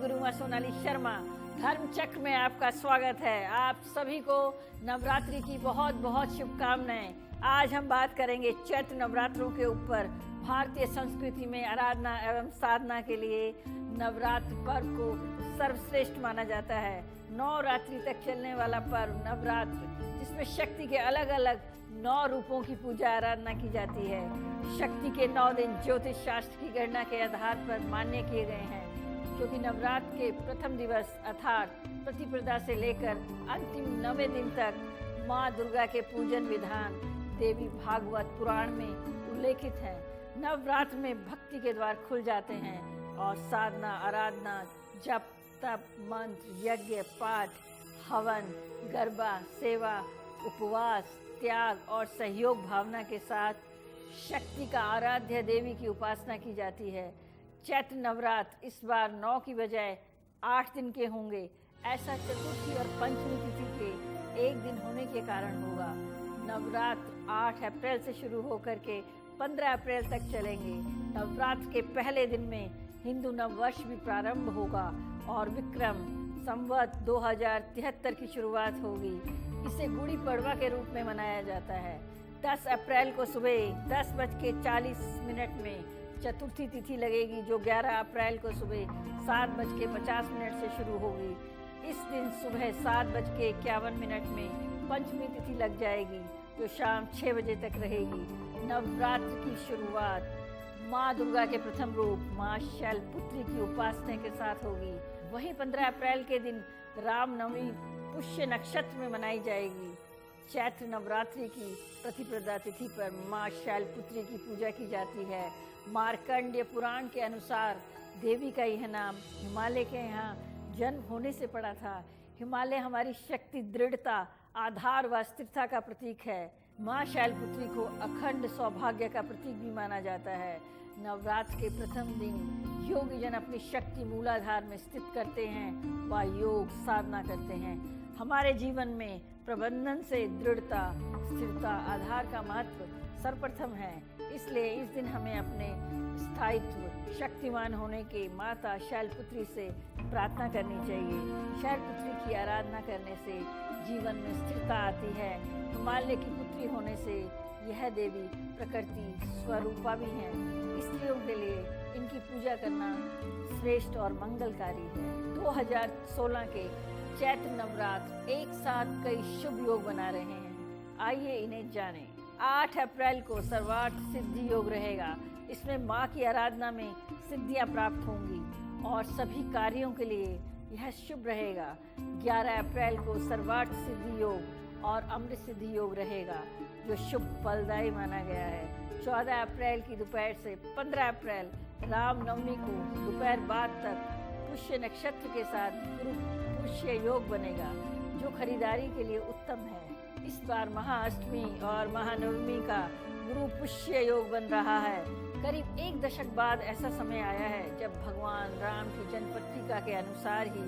गुरु मां सोनाली शर्मा। धर्म चक्र में आपका स्वागत है। आप सभी को नवरात्रि की बहुत बहुत शुभकामनाएं। आज हम बात करेंगे चैत्र नवरात्रों के ऊपर। भारतीय संस्कृति में आराधना एवं साधना के लिए नवरात्र पर्व को सर्वश्रेष्ठ माना जाता है। 9 रात्रि तक चलने वाला पर्व नवरात्र, जिसमें शक्ति के अलग अलग 9 रूपों की पूजा आराधना की जाती है। शक्ति के 9 दिन ज्योतिष शास्त्र की गणना के आधार पर मान्य किए गए हैं, क्योंकि नवरात्र के प्रथम दिवस अर्थात प्रतिपदा से लेकर अंतिम 9वें दिन तक माँ दुर्गा के पूजन विधान देवी भागवत पुराण में उल्लेखित है। नवरात्र में भक्ति के द्वार खुल जाते हैं और साधना, आराधना, जप, तप, मंत्र, यज्ञ, पाठ, हवन, गरबा, सेवा, उपवास, त्याग और सहयोग भावना के साथ शक्ति का आराध्य देवी की उपासना की जाती है। चैत्र नवरात्र इस बार 9 की बजाय 8 दिन के होंगे। ऐसा चतुर्थी और पंचमी तिथि के एक दिन होने के कारण होगा। नवरात्र 8 अप्रैल से शुरू होकर के 15 अप्रैल तक चलेंगे। नवरात्र के पहले दिन में हिंदू नववर्ष भी प्रारंभ होगा और विक्रम संवत 2073 की शुरुआत होगी। इसे गुड़ी पड़वा के रूप में मनाया जाता है। 10 अप्रैल को सुबह 10:40 में चतुर्थी तिथि लगेगी, जो 11 अप्रैल को सुबह 7:50 से शुरू होगी। इस दिन सुबह 7:51 में पंचमी तिथि लग जाएगी, जो शाम 6 बजे तक रहेगी। नवरात्र की शुरुआत माँ दुर्गा के प्रथम रूप माँ शैलपुत्री की उपासना के साथ होगी। वहीं 15 अप्रैल के दिन रामनवमी पुष्य नक्षत्र में मनाई जाएगी। चैत्र नवरात्रि की प्रतिपदा तिथि पर माँ शैलपुत्री की पूजा की जाती है। मार्कंडेय पुराण के अनुसार देवी का यह नाम हिमालय के यहाँ जन्म होने से पड़ा था। हिमालय हमारी शक्ति, दृढ़ता, आधार व स्थिरता का प्रतीक है। माँ शैलपुत्री को अखंड सौभाग्य का प्रतीक भी माना जाता है। नवरात्र के प्रथम दिन योगी जन अपनी शक्ति मूलाधार में स्थित करते हैं व योग साधना करते हैं। हमारे जीवन में प्रबंधन से दृढ़ता, स्थिरता, आधार का महत्व सर्वप्रथम है। इसलिए इस दिन हमें अपने स्थायित्व, शक्तिमान होने के माता शैलपुत्री से प्रार्थना करनी चाहिए। शैलपुत्री की आराधना करने से जीवन में स्थिरता आती है। हिमालय की पुत्री होने से यह देवी प्रकृति स्वरूपा भी हैं। स्त्रियों के लिए इनकी पूजा करना श्रेष्ठ और मंगलकारी है। 2016 के चैत्र नवरात्र एक साथ कई शुभ योग बना रहे हैं। आइए इन्हें जानें। 8 अप्रैल को सर्वार्थ सिद्धि योग रहेगा। इसमें माँ की आराधना में सिद्धियाँ प्राप्त होंगी और सभी कार्यों के लिए यह शुभ रहेगा। 11 अप्रैल को सर्वार्थ सिद्धि योग और अमृत सिद्धि योग रहेगा, जो शुभ फलदायी माना गया है। 14 अप्रैल की दोपहर से 15 अप्रैल रामनवमी को दोपहर बाद तक पुष्य नक्षत्र के साथ गुरु पुष्य योग बनेगा, जो खरीदारी के लिए उत्तम है। इस बार महाअष्टमी और महानवमी का गुरु पुष्य योग बन रहा है। करीब 1 दशक बाद ऐसा समय आया है जब भगवान राम की जन्मपत्रिका के अनुसार ही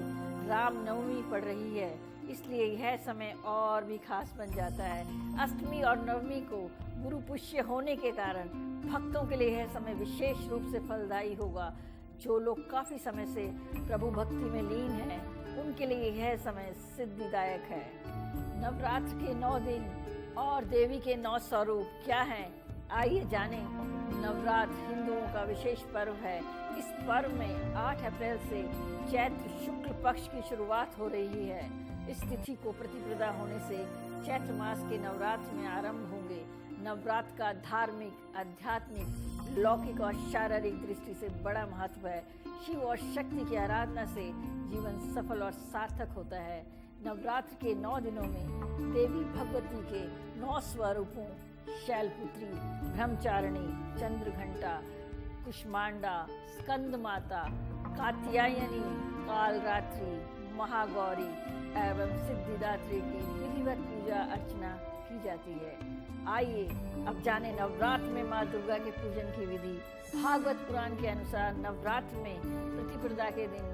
रामनवमी पड़ रही है। इसलिए यह समय और भी खास बन जाता है। अष्टमी और नवमी को गुरु पुष्य होने के कारण भक्तों के लिए यह समय विशेष रूप से फलदायी होगा। जो लोग काफी समय से प्रभु भक्ति में लीन हैं, उनके लिए यह समय सिद्धिदायक है। नवरात्र के 9 दिन और देवी के 9 स्वरूप क्या हैं? आइए जानें। नवरात्र हिंदुओं का विशेष पर्व है। इस पर्व में 8 अप्रैल से चैत्र शुक्ल पक्ष की शुरुआत हो रही है। इस तिथि को प्रतिपदा होने से चैत्र मास के नवरात्र में आरंभ होंगे। नवरात्र का धार्मिक, आध्यात्मिक, लौकिक और शारीरिक दृष्टि से बड़ा महत्व है। शिव और शक्ति की आराधना से जीवन सफल और सार्थक होता है। नवरात्र के 9 दिनों में देवी भगवती के 9 स्वरूपों शैलपुत्री, ब्रह्मचारिणी, चंद्रघंटा, कुष्मांडा, स्कंद माता, कात्यायनी, कालरात्रि, महागौरी एवं सिद्धिदात्री की विधिवत पूजा अर्चना की जाती है। आइए अब जाने नवरात्र में माँ दुर्गा के पूजन की विधि। भागवत पुराण के अनुसार नवरात्र में प्रतिपदा के दिन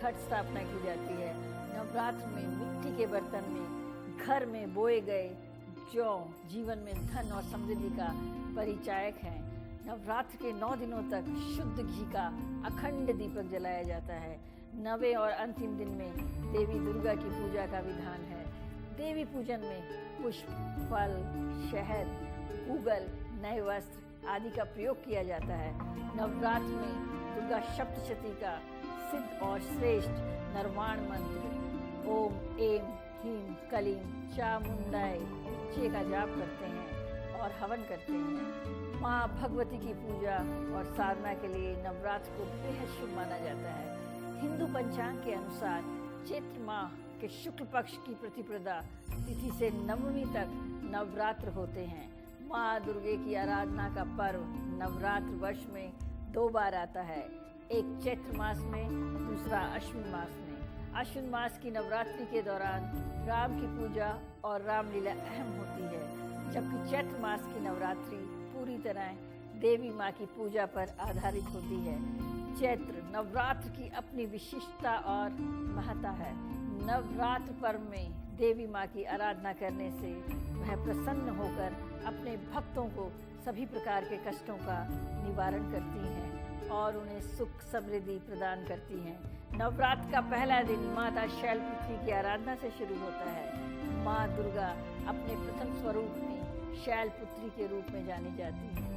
घट स्थापना की जाती है। नवरात्र में मिट्टी के बर्तन में घर में बोए गए जौ जीवन में धन और समृद्धि का परिचायक है। नवरात्र के 9 दिनों तक शुद्ध घी का अखंड दीपक जलाया जाता है। नवे और अंतिम दिन में देवी दुर्गा की पूजा का विधान है। देवी पूजन में पुष्प, फल, शहद, गूगल, नए वस्त्र आदि का प्रयोग किया जाता है। नवरात्र में दुर्गा सप्तशती का सिद्ध और श्रेष्ठ निर्वाण मंत्र ओम ऐं ह्रीं क्लीं चामुंडाय विच्चे का जाप करते हैं और हवन करते हैं। माँ भगवती की पूजा और साधना के लिए नवरात्र को बेहद शुभ माना जाता है। हिंदू पंचांग के अनुसार चैत्र माह के शुक्ल पक्ष की प्रतिपदा तिथि से नवमी तक नवरात्र होते हैं। माँ दुर्गे की आराधना का पर्व नवरात्र वर्ष में 2 बार आता है, एक चैत्र मास में, दूसरा अश्विन मास में। अश्विन मास की नवरात्रि के दौरान राम की पूजा और रामलीला अहम होती है, जबकि चैत्र मास की नवरात्रि पूरी तरह देवी माँ की पूजा पर आधारित होती है। चैत्र नवरात्र की अपनी विशिष्टता और महत्ता है। नवरात्र पर्व में देवी माँ की आराधना करने से वह प्रसन्न होकर अपने भक्तों को सभी प्रकार के कष्टों का निवारण करती हैं और उन्हें सुख समृद्धि प्रदान करती हैं। नवरात्र का पहला दिन माता शैलपुत्री की आराधना से शुरू होता है। माँ दुर्गा अपने प्रथम स्वरूप में शैलपुत्री के रूप में जानी जाती है।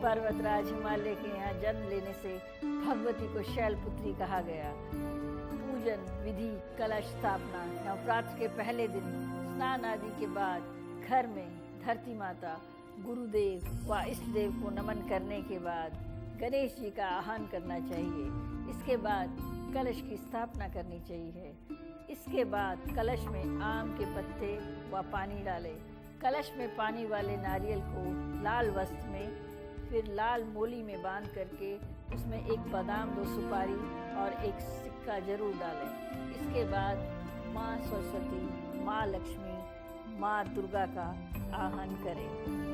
पर्वतराज हिमालय के यहाँ जन्म लेने से भगवती को शैलपुत्री कहा गया। पूजन विधि, कलश स्थापना। नवरात्र के पहले दिन स्नान आदि के बाद घर में धरती माता, गुरुदेव व इष्ट देव को नमन करने के बाद गणेश जी का आह्वान करना चाहिए। इसके बाद कलश की स्थापना करनी चाहिए। इसके बाद कलश में आम के पत्ते व पानी डालें। कलश में पानी वाले नारियल को लाल वस्त्र में, फिर लाल मोली में बांध करके उसमें एक बादाम, 2 सुपारी और एक सिक्का जरूर डालें। इसके बाद माँ सरस्वती, माँ लक्ष्मी, माँ दुर्गा का आह्वान करें।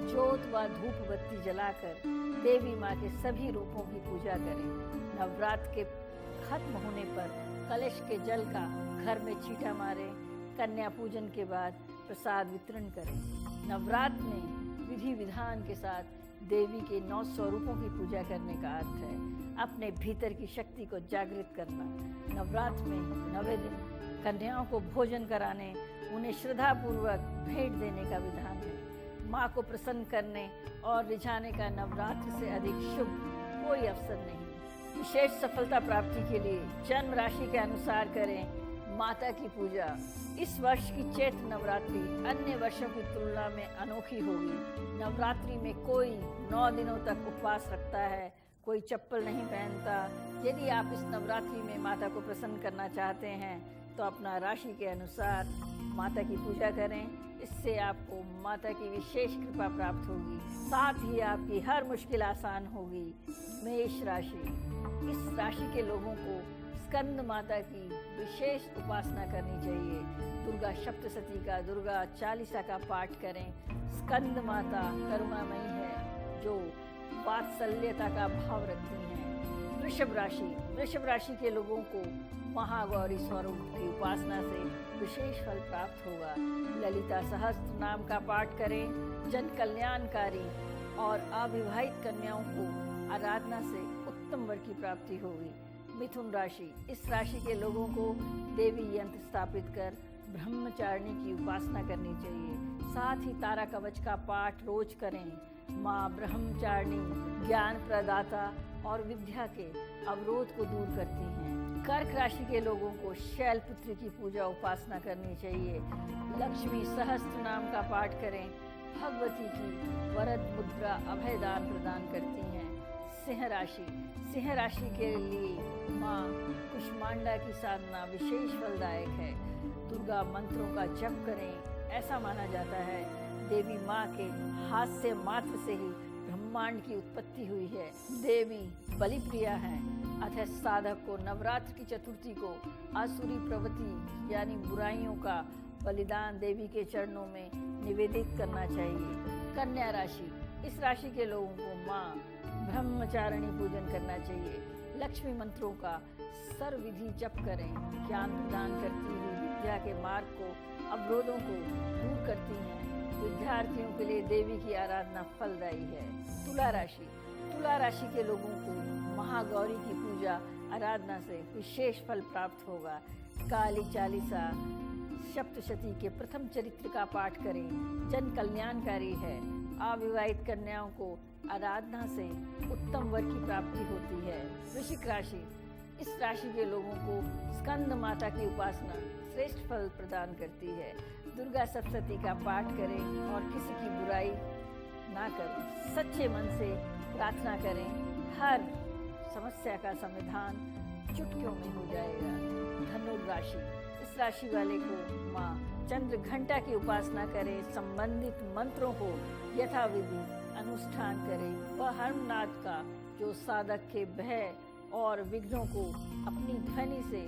ज्योत व धूप बत्ती जलाकर देवी माँ के सभी रूपों की पूजा करें। नवरात्र के खत्म होने पर कलश के जल का घर में छींटा मारें। कन्या पूजन के बाद प्रसाद वितरण करें। नवरात्र में विधि विधान के साथ देवी के 9 स्वरूपों की पूजा करने का अर्थ है अपने भीतर की शक्ति को जागृत करना। नवरात्र में 9वें दिन कन्याओं को भोजन कराने, उन्हें श्रद्धापूर्वक भेंट देने का विधान है। माँ को प्रसन्न करने और रिझाने का नवरात्र से अधिक शुभ कोई अवसर नहीं। विशेष सफलता प्राप्ति के लिए जन्म राशि के अनुसार करें माता की पूजा। इस वर्ष की चैत्र नवरात्रि अन्य वर्षों की तुलना में अनोखी होगी। नवरात्रि में कोई 9 दिनों तक उपवास रखता है, कोई चप्पल नहीं पहनता। यदि आप इस नवरात्रि में माता को प्रसन्न करना चाहते हैं तो अपना राशि के अनुसार माता की पूजा करें। इससे आपको माता की विशेष कृपा प्राप्त होगी, साथ ही आपकी हर मुश्किल आसान होगी। मेष राशि। इस राशि के लोगों को स्कंद माता की विशेष उपासना करनी चाहिए। दुर्गा सप्तशती का, दुर्गा चालीसा का पाठ करें। स्कंद माता करुणामयी है जो वात्सल्यता का भाव रखती हैं। वृषभ राशि। वृषभ राशि के लोगों को महागौरी स्वरूप की उपासना से विशेष फल प्राप्त होगा। ललिता सहस्त्र नाम का पाठ करें। जन कल्याणकारी और अविवाहित कन्याओं को आराधना से उत्तम वर की प्राप्ति होगी। मिथुन राशि। इस राशि के लोगों को देवी यंत्र स्थापित कर ब्रह्मचारिणी की उपासना करनी चाहिए। साथ ही तारा कवच का पाठ रोज करें। माँ ब्रह्मचारिणी ज्ञान प्रदाता और विद्या के अवरोध को दूर करती हैं। कर्क राशि के लोगों को शैलपुत्री की पूजा उपासना करनी चाहिए। लक्ष्मी सहस्त्र नाम का पाठ करें। भगवती की वरद मुद्रा अभयदान प्रदान करती हैं। सिंह राशि। सिंह राशि के लिए माँ कुष्मांडा की साधना विशेष फलदायक है। दुर्गा मंत्रों का जप करें। ऐसा माना जाता है देवी माँ के हाथ से मात्र से ही ब्रह्मांड की उत्पत्ति हुई है। देवी बलिप्रिया हैं, अतः साधक को नवरात्र की चतुर्थी को आसुरी प्रवृत्ति यानी बुराइयों का बलिदान देवी के चरणों में निवेदित करना चाहिए। कन्या राशि। इस राशि के लोगों को माँ ब्रह्मचारिणी पूजन करना चाहिए। लक्ष्मी मंत्रों का सर्वविधि जप करें। ज्ञान प्रदान करती हुई विद्या के मार्ग को, अवरोधों को दूर करती हैं। विद्यार्थियों के लिए देवी की आराधना फलदायी है। तुला राशि के लोगों को महागौरी की पूजा आराधना से विशेष फल प्राप्त होगा। काली चालीसा सप्तशती के प्रथम चरित्र का पाठ करें, जन कल्याणकारी है। अविवाहित कन्याओं को आराधना से उत्तम वर की प्राप्ति होती है। वृश्चिक राशि, इस राशि के लोगों को स्कंद माता की उपासना श्रेष्ठ फल प्रदान करती है। दुर्गा सप्तशती का पाठ करें और किसी की बुराई ना करें। सच्चे मन से प्रार्थना करें, हर समस्या का समाधान चुटकियों में हो जाएगा। धनुराशि, इस राशि वाले को माँ चंद्र घंटा की उपासना करें। संबंधित मंत्रों को यथाविधि अनुष्ठान करें। वह हरनाथ का जो साधक के भय और विघ्नों को अपनी ध्वनि से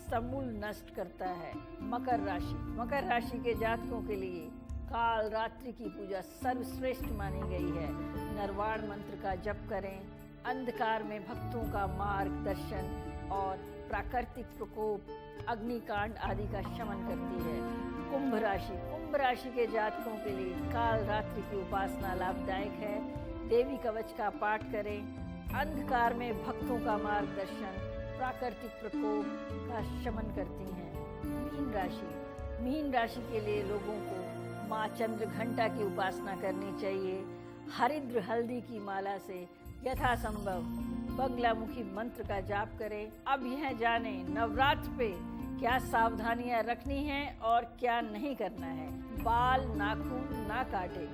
समूल नष्ट करता है। मकर राशि के जातकों के लिए काल रात्रि की पूजा सर्वश्रेष्ठ मानी गई है। नरवाण मंत्र का जप करें। अंधकार में भक्तों का मार्गदर्शन और प्राकृतिक प्रकोप, अग्निकांड आदि का शमन करती है। कुंभ राशि के जातकों के लिए काल रात्रि की उपासना लाभदायक है। देवी कवच का पाठ करें। अंधकार में भक्तों का मार्गदर्शन प्राकृतिक प्रकोप का शमन करती हैं। मीन राशि के लिए लोगों को माँ चंद्र घंटा की उपासना करनी चाहिए। हरिद्र हल्दी की माला से यथासंभव बगलामुखी मंत्र का जाप करें। अब यह जाने नवरात्र पे क्या सावधानियां रखनी हैं और क्या नहीं करना है। बाल नाखून ना काटे।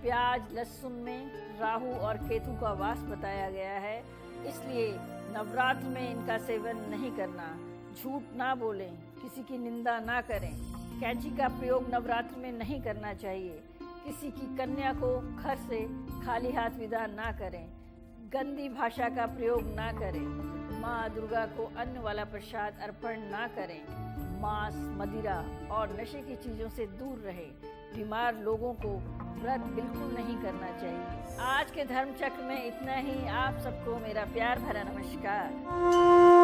प्याज लहसुन में राहु और केतु का वास बताया गया है, इसलिए नवरात्र में इनका सेवन नहीं करना। झूठ ना बोलें, किसी की निंदा ना करें। कैंची का प्रयोग नवरात्र में नहीं करना चाहिए। किसी की कन्या को घर से खाली हाथ विदा ना करें। गंदी भाषा का प्रयोग ना करें। माँ दुर्गा को अन्न वाला प्रसाद अर्पण ना करें। मांस, मदिरा और नशे की चीज़ों से दूर रहें। बीमार लोगों को व्रत बिल्कुल नहीं करना चाहिए। आज के धर्म चक्र में इतना ही। आप सबको मेरा प्यार भरा नमस्कार।